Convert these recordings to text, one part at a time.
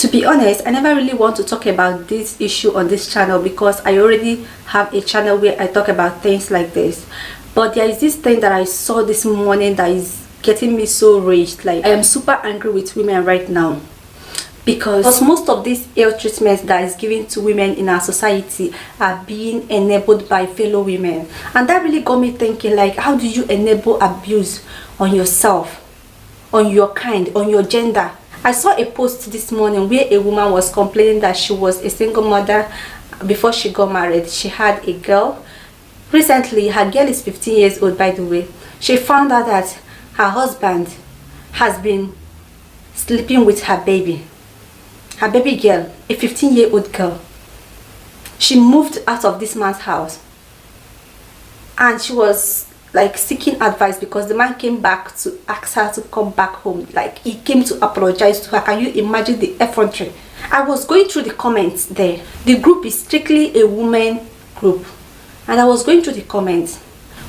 To be honest, I never really want to talk about this issue on this channel because I already have a channel where I talk about things like this. But there is this thing that I saw this morning that is getting me so raged. Like, I am super angry with women right now because most of these ill treatments that is given to women in our society are being enabled by fellow women. And that really got me thinking, like, how do you enable abuse on yourself, on your kind, on your gender? I saw a post this morning where a woman was complaining that she was a single mother before she got married. She had a girl. Recently, her girl is 15 years old, by the way. She found out that her husband has been sleeping with her baby girl, a 15-year-old girl. She moved out of this man's house and she was like seeking advice because the man came back to ask her to come back home. Like, he came to apologize to her. Can you imagine the effrontery? I was going through the comments there. The group is strictly a woman group, and I was going through the comments.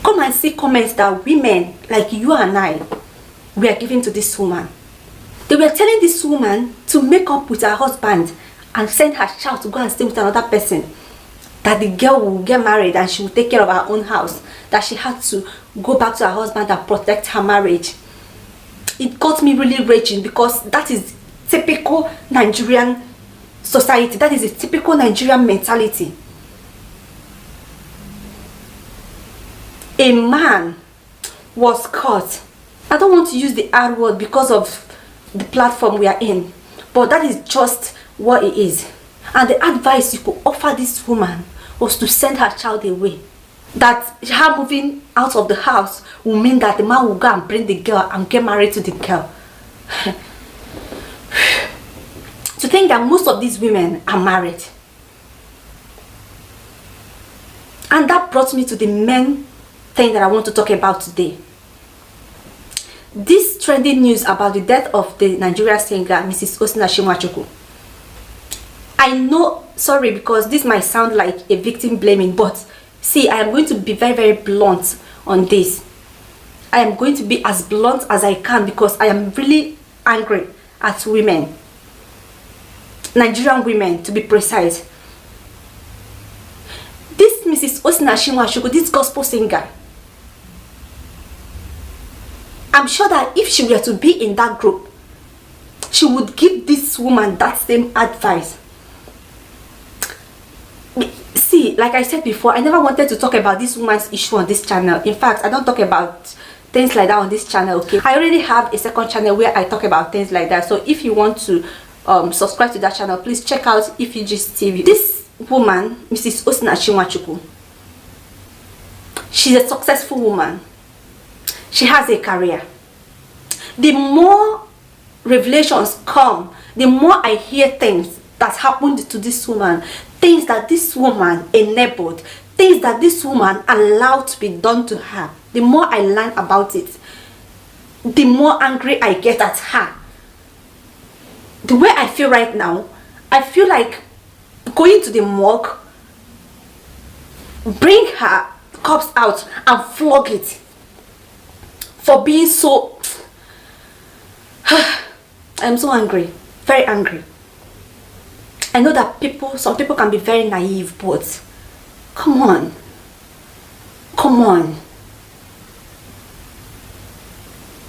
Come and see comments that women like you and I were giving to this woman. They were telling this woman to make up with her husband and send her child to go and stay with another person. That the girl will get married and she will take care of her own house. That she had to go back to her husband and protect her marriage. It got me really raging because that is typical Nigerian society. That is a typical Nigerian mentality. A man was caught. I don't want to use the R word because of the platform we are in, but that is just what it is. And the advice you could offer this woman was to send her child away. That her moving out of the house will mean that the man will go and bring the girl and get married to the girl. To think that most of these women are married. And that brought me to the main thing that I want to talk about today. This trending news about the death of the Nigerian singer Mrs. Osinachi Nwachukwu. I know, sorry, because this might sound like a victim blaming, but see, I am going to be very, very blunt on this. I am going to be as blunt as I can because I am really angry at women. Nigerian women, to be precise. This Mrs. Osinachi Nwachukwu, this gospel singer, I'm sure that if she were to be in that group, she would give this woman that same advice. See, like I said before, I never wanted to talk about this woman's issue on this channel. In fact, I don't talk about things like that on this channel, okay? I already have a second channel where I talk about things like that. So if you want to subscribe to that channel, please check out Ifugist TV. This woman, Mrs. Osinachi Nwachukwu, she's a successful woman. She has a career. The more revelations come, the more I hear things that happened to this woman, things that this woman enabled, things that this woman allowed to be done to her. The more I learn about it, the more angry I get at her. The way I feel right now, I feel like going to the morgue, bring her corpse out and flog it for being so... I'm so angry, very angry. I know that some people can be very naive, but come on. Come on.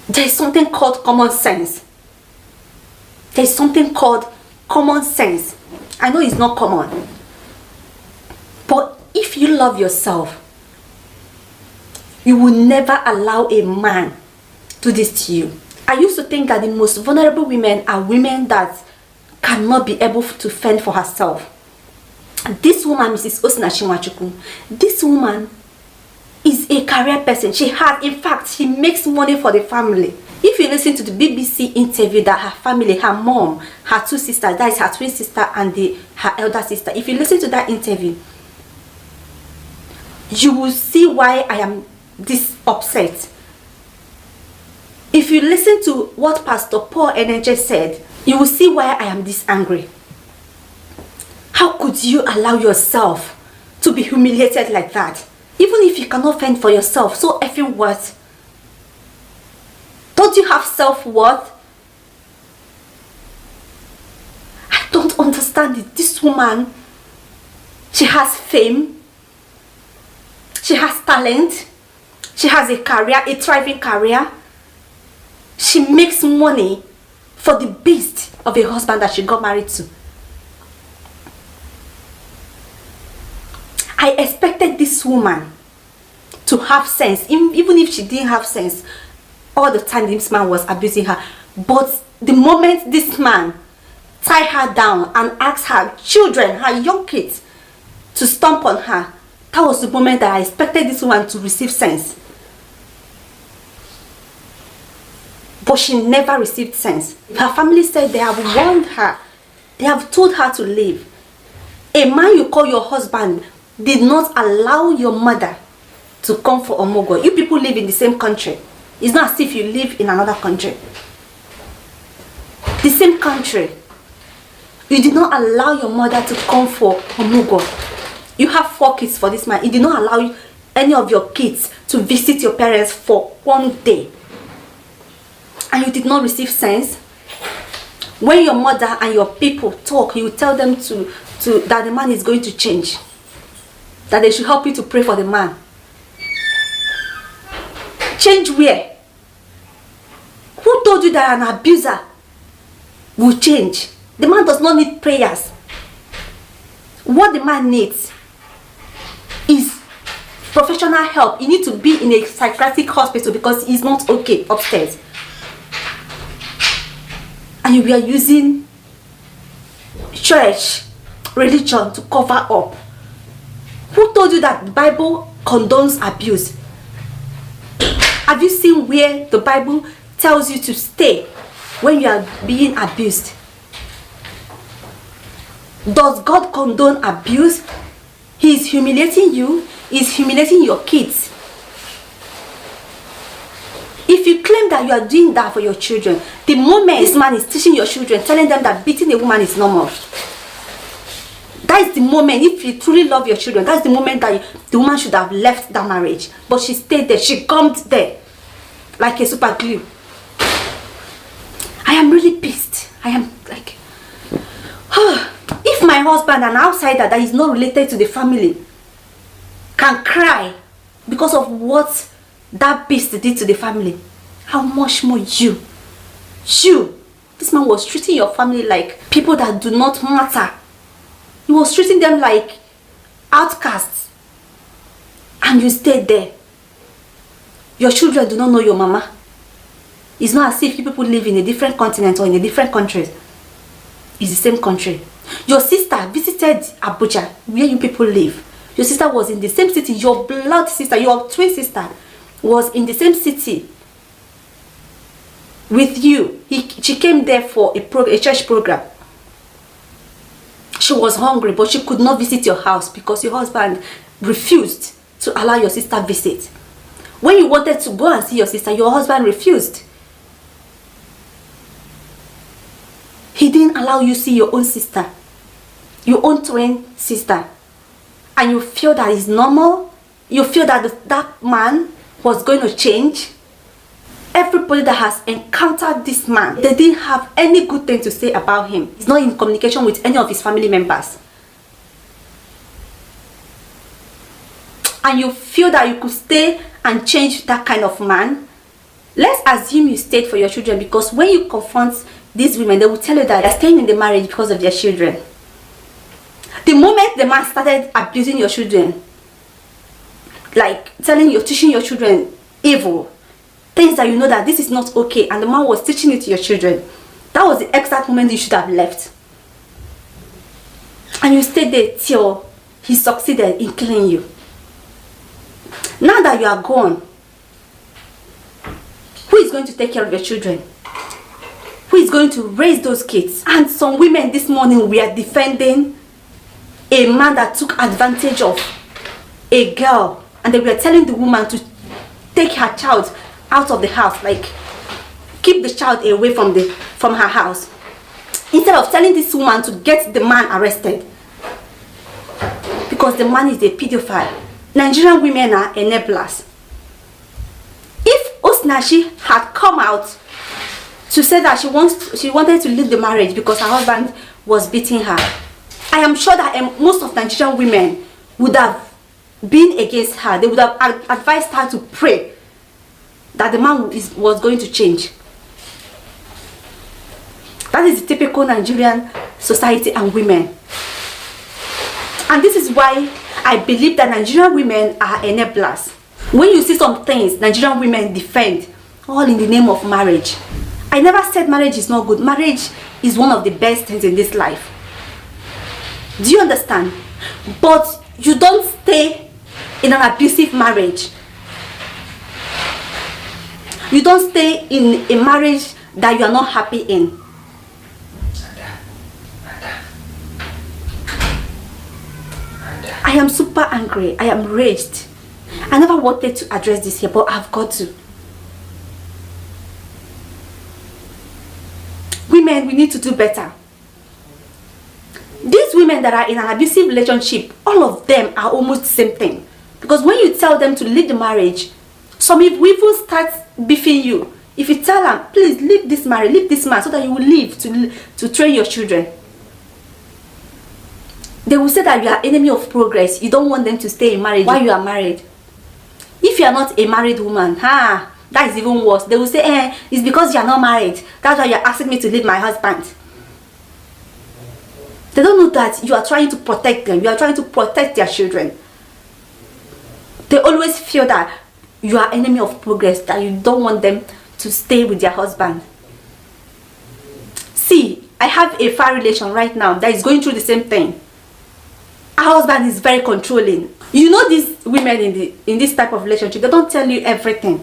There is something called common sense. There is something called common sense. I know it's not common. But if you love yourself, you will never allow a man to do this to you. I used to think that the most vulnerable women are women that cannot be able to fend for herself. This woman, Mrs. Osinachi Nwachukwu, this woman is a career person. In fact, she makes money for the family. If you listen to the BBC interview that her family, her mom, her two sisters, that is her twin sister and her elder sister, if you listen to that interview, you will see why I am this upset. If you listen to what Pastor Paul Energy said, you will see why I am this angry. How could you allow yourself to be humiliated like that? Even if you cannot fend for yourself, so effing what? Don't you have self-worth? I understand is this woman, she has fame, she has talent, she has a career, a thriving career. She makes money for the beast of a husband that she got married to. I expected this woman to have sense, even if she didn't have sense. All the time this man was abusing her. But the moment this man tied her down and asked her children, her young kids, to stomp on her, that was the moment that I expected this woman to receive sense. But she never received sense. Her family said they have warned her. They have told her to leave. A man you call your husband did not allow your mother to come for Omogo. You people live in the same country. It's not as if you live in another country. The same country. You did not allow your mother to come for Omogo. You have 4 kids for this man. He did not allow any of your kids to visit your parents for 1 day. And you did not receive sense. When your mother and your people talk, you tell them that the man is going to change. That they should help you to pray for the man. Change where? Who told you that an abuser will change? The man does not need prayers. What the man needs is professional help. He needs to be in a psychiatric hospital because he's not okay upstairs. And we are using church, religion to cover up. Who told you that the Bible condones abuse? Have you seen where the Bible tells you to stay when you are being abused? Does God condone abuse? He is humiliating you. He is humiliating your kids. If you claim that you are doing that for your children, the moment this man is teaching your children, telling them that beating a woman is normal, that is the moment, if you truly love your children, that's the moment that the woman should have left that marriage. But she stayed there. She gummed there like a super glue. I am really pissed. I am like, if my husband, an outsider that is not related to the family, can cry because of what that beast did to the family, how much more you? This man was treating your family like people that do not matter. He was treating them like outcasts. And you stayed there. Your children do not know your mama. It's not as if you people live in a different continent or in a different country. It's the same country. Your sister visited Abuja, where you people live. Your sister was in the same city. Your blood sister, your twin sister, was in the same city with you. She came there for a church program. She was hungry, but she could not visit your house because your husband refused to allow your sister visit. When you wanted to go and see your sister, your husband refused. He didn't allow you see your own sister, your own twin sister. And you feel that it's normal? You feel that that man was going to change? Everybody that has encountered this man, they didn't have any good thing to say about him. He's not in communication with any of his family members. And you feel that you could stay and change that kind of man? Let's assume you stayed for your children, because when you confront these women, they will tell you that they're staying in the marriage because of their children. The moment the man started abusing your children, like teaching your children evil, things that you know that this is not okay, and the man was teaching it to your children, that was the exact moment you should have left. And you stayed there till he succeeded in killing you. Now that you are gone, who is going to take care of your children? Who is going to raise those kids? And some women this morning, we are defending a man that took advantage of a girl, and they were telling the woman to take her child out of the house, like keep the child away from her house, instead of telling this woman to get the man arrested because the man is a pedophile. Nigerian women are enablers. If Osinachi had come out to say that she wanted to leave the marriage because her husband was beating her. I am sure that most of Nigerian women would have been against her. They would have advised her to pray that the man was going to change. That is the typical Nigerian society and women. And this is why I believe that Nigerian women are enablers. When you see some things Nigerian women defend, all in the name of marriage. I never said marriage is not good. Marriage is one of the best things in this life. Do you understand? But you don't stay in an abusive marriage. You don't stay in a marriage that you are not happy in. I am super angry. I am raged. I never wanted to address this here, but I've got to. Women, we need to do better. These women that are in an abusive relationship, all of them are almost the same thing. Because when you tell them to leave the marriage, some people start beefing you. If you tell them, please leave this marriage, leave this man, so that you will leave to train your children, they will say that you are enemy of progress. You don't want them to stay in marriage while you are married. If you are not a married woman, that is even worse. They will say, it's because you are not married. That's why you are asking me to leave my husband. They don't know that you are trying to protect them. You are trying to protect their children. They always feel that you are enemy of progress, that you don't want them to stay with their husband. See, I have a far relation right now that is going through the same thing. Her husband is very controlling. You know, these women in this type of relationship, they don't tell you everything.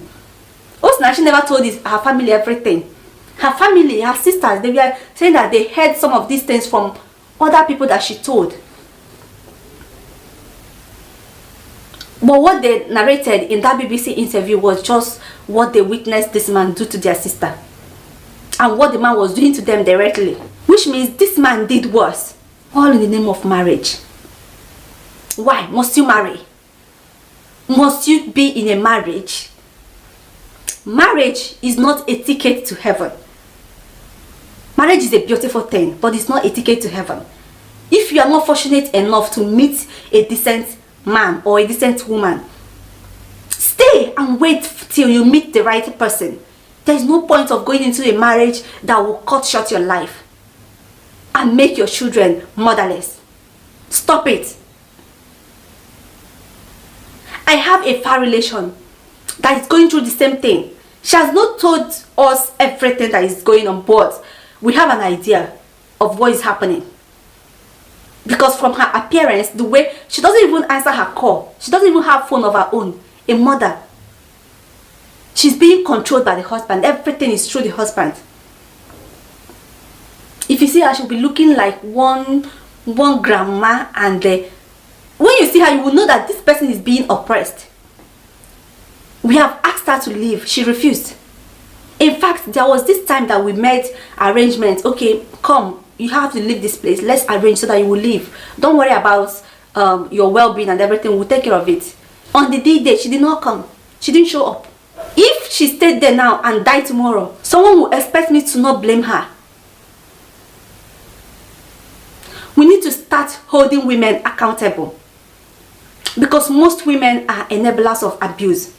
Osinachi never told her family everything. Her family, her sisters, they were saying that they heard some of these things from other people that she told. But what they narrated in that BBC interview was just what they witnessed this man do to their sister. And what the man was doing to them directly. Which means this man did worse. All in the name of marriage. Why must you marry? Must you be in a marriage? Marriage is not a ticket to heaven. Marriage is a beautiful thing, but it's not a ticket to heaven. If you are not fortunate enough to meet a decent man or a decent woman, stay and wait till you meet the right person. There is no point of going into a marriage that will cut short your life and make your children motherless. Stop it. I have a far relation that is going through the same thing. She has not told us everything that is going on, but we have an idea of what is happening. Because from her appearance, the way she doesn't even answer her call, she doesn't even have phone of her own. A mother. She's being controlled by the husband. Everything is through the husband. If you see her, she'll be looking like one grandma, and when you see her, you will know that this person is being oppressed. We have asked her to leave. She refused. In fact, there was this time that we made arrangements. Okay, come, you have to leave this place. Let's arrange so that you will leave. Don't worry about your well-being and everything. We'll take care of it. On the day, she did not come. She didn't show up. If she stayed there now and died tomorrow, someone will expect me to not blame her. We need to start holding women accountable. Because most women are enablers of abuse.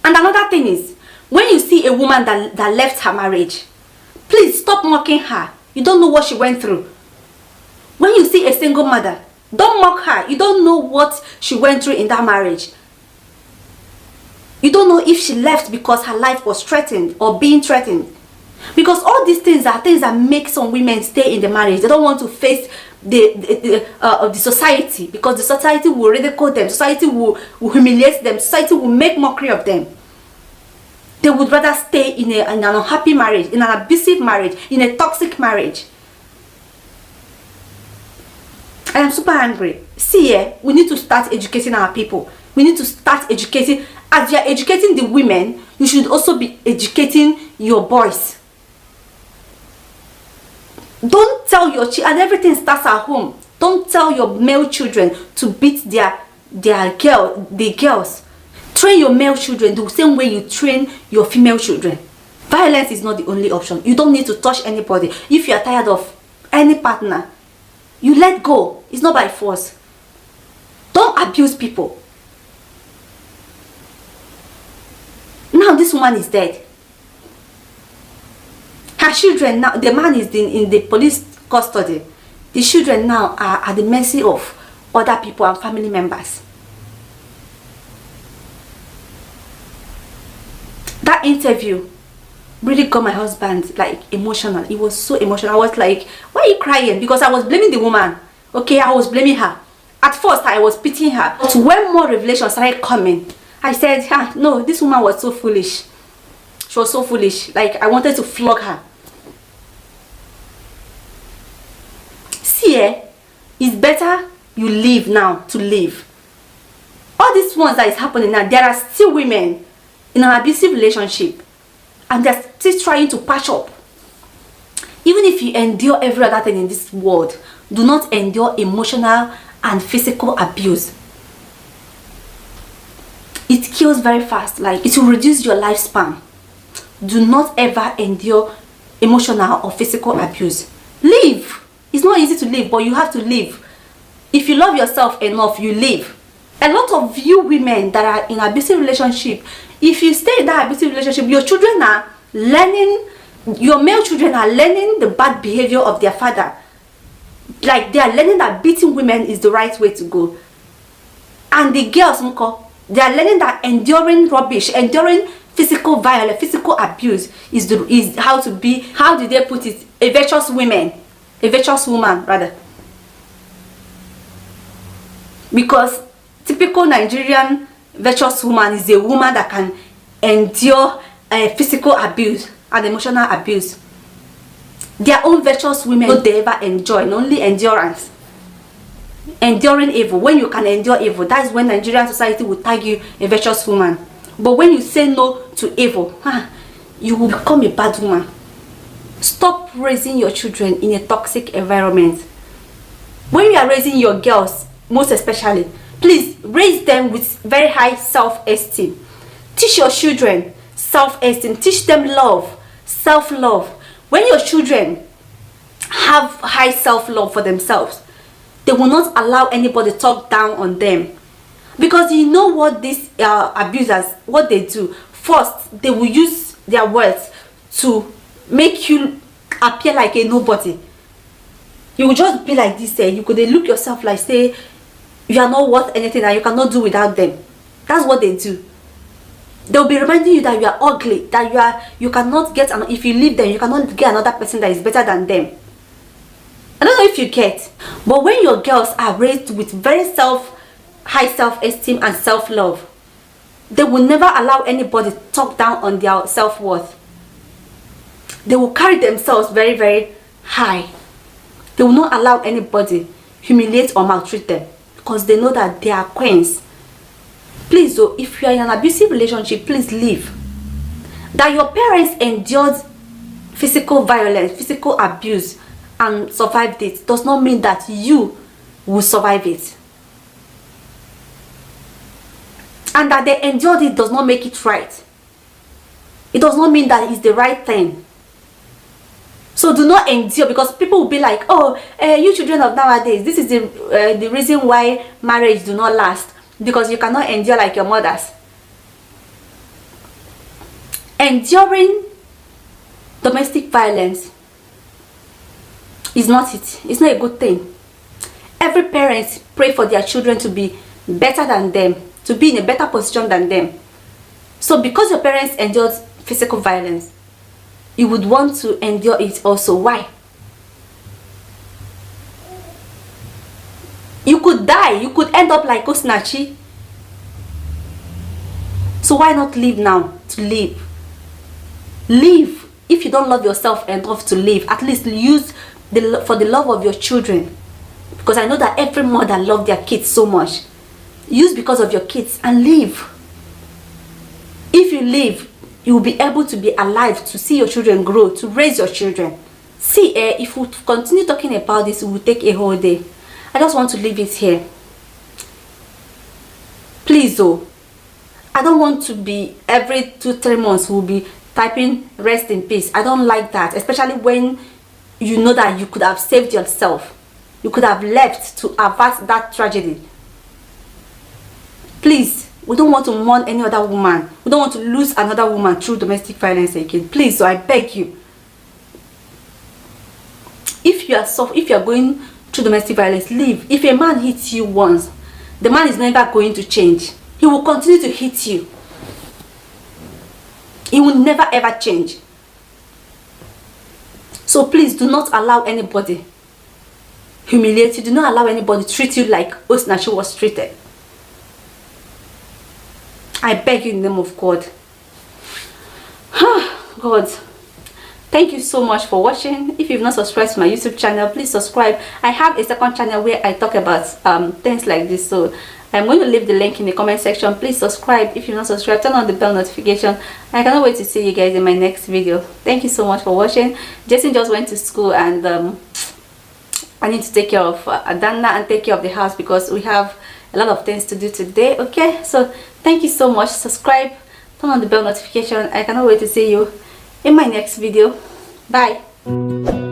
And another thing is, when you see a woman that left her marriage, please stop mocking her. You don't know what she went through. When you see a single mother, don't mock her. You don't know what she went through in that marriage. You don't know if she left because her life was threatened or being threatened. Because all these things are things that make some women stay in the marriage. They don't want to face the society, because the society will ridicule them, society will humiliate them, society will make mockery of them. They would rather stay in an unhappy marriage, in an abusive marriage, in a toxic marriage. I am super angry. See, we need to start educating our people. We need to start educating. As you are educating the women, you should also be educating your boys. Don't tell your children, and everything starts at home. Don't tell your male children to beat the girls. Train your male children the same way you train your female children. Violence is not the only option. You don't need to touch anybody. If you are tired of any partner, you let go. It's not by force. Don't abuse people. Now this woman is dead. Her children now, the man is in the police custody. The children now are at the mercy of other people and family members. That interview really got my husband like emotional. It was so emotional. I was like, why are you crying? Because I was blaming the woman. Okay, I was blaming her. At first I was pitying her, but when more revelations started coming, I said, no, this woman was so foolish. She was so foolish. Like, I wanted to flog her. See, it's better you leave now to live. All these ones that is happening now, there are still women in an abusive relationship and they're still trying to patch up. Even if you endure every other thing in this world, do not endure emotional and physical abuse. It kills very fast. Like, it will reduce your lifespan. Do not ever endure emotional or physical abuse. Leave. It's not easy to live, but you have to live. If you love yourself enough, you live. A lot of you women that are in abusive relationship, if you stay in that abusive relationship, your children are learning, your male children are learning the bad behavior of their father. Like, they are learning that beating women is the right way to go. And the girls, they are learning that enduring rubbish, enduring physical violence, physical abuse is how to be, how did they put it, a virtuous woman. A virtuous woman, rather. Because typical Nigerian virtuous woman is a woman that can endure physical abuse and emotional abuse. Their own virtuous women, don't they ever enjoy, only endurance. Enduring evil. When you can endure evil, that's when Nigerian society will tag you a virtuous woman. But when you say no to evil, you will become a bad woman. Stop raising your children in a toxic environment. When you are raising your girls, most especially, please raise them with very high self-esteem. Teach your children self-esteem. Teach them love, self-love. When your children have high self-love for themselves, they will not allow anybody to talk down on them. Because you know what these abusers, what they do. First, they will use their words to make you appear like a nobody. You will just be like this. You could look yourself like, say, you are not worth anything and you cannot do without them. That's what they do. They'll be reminding you that you are ugly, that you cannot get, if you leave them, you cannot get another person that is better than them. I don't know if you get. But when your girls are raised with very high self-esteem and self-love, they will never allow anybody to talk down on their self-worth. They will carry themselves very, very high. They will not allow anybody humiliate or maltreat them because they know that they are queens. Please, though, if you are in an abusive relationship, please leave. That your parents endured physical violence, physical abuse, and survived it does not mean that you will survive it. And that they endured it does not make it right. It does not mean that it's the right thing. So do not endure, because people will be like, oh, you children of nowadays, this is the reason why marriage do not last, because you cannot endure like your mothers. Enduring domestic violence is not it. It's not a good thing. Every parent pray for their children to be better than them, to be in a better position than them. So because your parents endured physical violence, you would want to endure it also. Why? You could die. You could end up like Osinachi. So why not live now to live? Live. If you don't love yourself enough to live, at least use for the love of your children. Because I know that every mother loves their kids so much. Use because of your kids and live. If you live, you will be able to be alive to see your children grow, to raise your children. See, if we continue talking about this, it will take a whole day. I just want to leave it here. Please, though, I don't want to be every 2-3 months we'll be typing rest in peace. I don't like that, especially when you know that you could have saved yourself. You could have left to avert that tragedy. Please, we don't want to mourn any other woman. We don't want to lose another woman through domestic violence again. Please, so I beg you. If you are going through domestic violence, leave. If a man hits you once, the man is never going to change. He will continue to hit you. He will never ever change. So please do not allow anybody humiliate you. Do not allow anybody treat you like Osinachi was treated. I beg you in the name of God. God, thank you so much for watching. If you've not subscribed to my YouTube channel, please subscribe. I have a second channel where I talk about things like this, so I'm going to leave the link in the comment section. Please subscribe. If you've not subscribed, turn on the bell notification. I cannot wait to see you guys in my next video. Thank you so much for watching. Jason just went to school, and I need to take care of Adana and take care of the house because we have a lot of things to do today. Okay, so thank you so much. Subscribe, turn on the bell notification. I cannot wait to see you in my next video. Bye.